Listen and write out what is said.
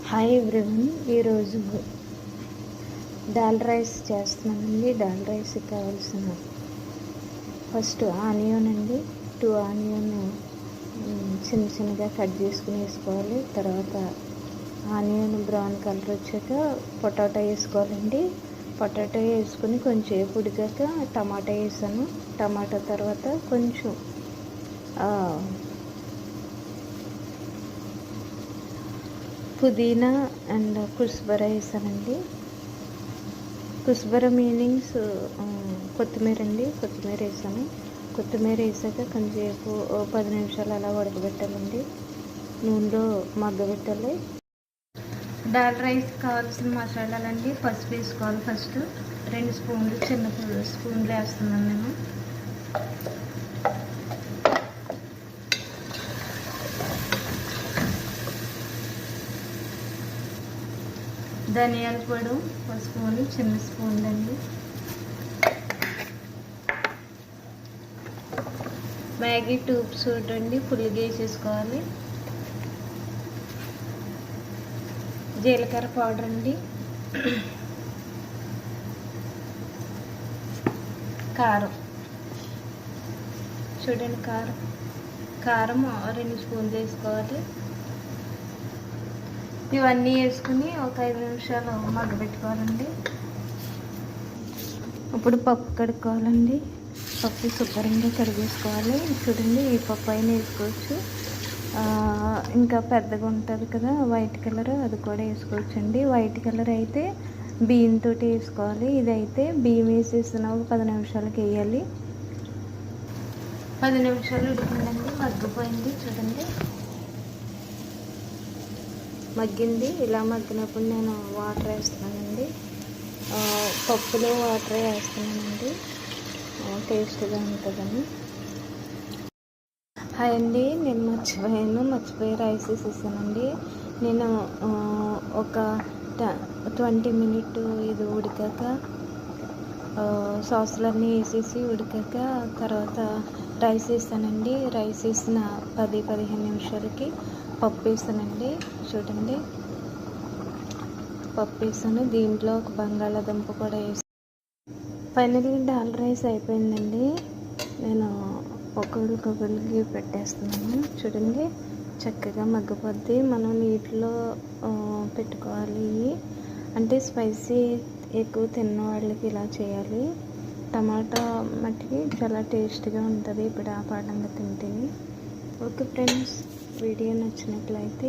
Hi everyone, ఈరోజు dal rice చేస్తున్నానండి. దాల్ రైస్కి కావాల్సిన ఫస్ట్ ఆనియన్ అండి, 2 ఆనియన్ చిన్న చిన్నగా కట్ చేసుకుని వేసుకోవాలి. తర్వాత ఆనియన్ బ్రౌన్ కలర్ వచ్చాక పొటాటో వేసుకోవాలండి. పొటాటో వేసుకుని కొంచెం ఉడికాక టమాటా వేసాను. టమాటా తర్వాత కొంచెం పుదీనా అండ్ కుస్బరా వేసానండి. కుస్బరా మీనింగ్స్ కొత్తిమీర అండి. కొత్తిమీర వేసాను. కొత్తిమీర వేసాక కొంచెంసేపు 10 నిమిషాలు అలా ఉడకబెట్టాలండి. నూనెలో మగ్గబెట్టాలి. దాల్ రైస్ కావాల్సిన మసాలాలండి. పసుపు వేసుకోవాలి. ఫస్ట్ 2 స్పూన్లు, చిన్న స్పూన్లు వేస్తున్నాను నేను. ధనియాల పొడి 1 స్పూన్, చిన్న స్పూన్ అండి. మ్యాగీ ట్యూబ్స్ అండి, పుల్లిగా వేసేసుకోవాలి. జీలకర్ర పౌడర్ అండి. కారం చూడండి, కారం 2 స్పూన్లు వేసుకోవాలి. ఇవన్నీ వేసుకుని ఒక 5 నిమిషాలు మగ్గబెట్టుకోవాలండి. ఇప్పుడు పప్పు కడుక్కోవాలండి. పప్పు శుభ్రంగా కడిగేసుకోవాలి. చూడండి, ఈ పప్పు అయినా వేసుకోవచ్చు. ఇంకా పెద్దగా ఉంటుంది కదా వైట్ కలర్, అది కూడా వేసుకోవచ్చండి. వైట్ కలర్ అయితే బియ్యంతో వేసుకోవాలి. ఇదైతే బియ్యం వేసేసిన ఒక 10 నిమిషాలకి వేయాలి. 10 నిమిషాలు ఉడికిందండి, మగ్గిపోయింది. చూడండి, మగ్గింది. ఇలా మగ్గినప్పుడు నేను వాటర్ వేస్తున్నానండి. పప్పులో వాటర్ వేస్తున్నానండి, టేస్ట్గా ఉంటుందని. హాయ్ అండి, నేను మర్చిపోయి రైస్ వేసేసానండి. నేను ఒక 20 మినిట్ ఇది ఉడికాక సాసులన్నీ వేసేసి ఉడికాక తర్వాత రైస్ వేసానండి. రైస్ వేసిన 10-15 నిమిషాలకి పప్పు వేసానండి. చూడండి, పప్పు వేసాను. దీంట్లో ఒక బంగాళాదుంప కూడా వేసాను. ఫైనల్గా దాల్ రైస్ అయిపోయిందండి. నేను ఒక్కొక్కరికి పెట్టేస్తున్నాను. చూడండి, చక్కగా మగ్గిపోద్ది. మనం నీటిలో పెట్టుకోవాలి. అంటే స్పైసీ ఎక్కువ తిన్న వాళ్ళకి ఇలా చేయాలి. టమాటా మట్టికి చాలా టేస్ట్గా ఉంటుంది ఇప్పుడు ఆ పాడంగా తింటే. ఓకే ఫ్రెండ్స్, వీడియో నచ్చినట్లయితే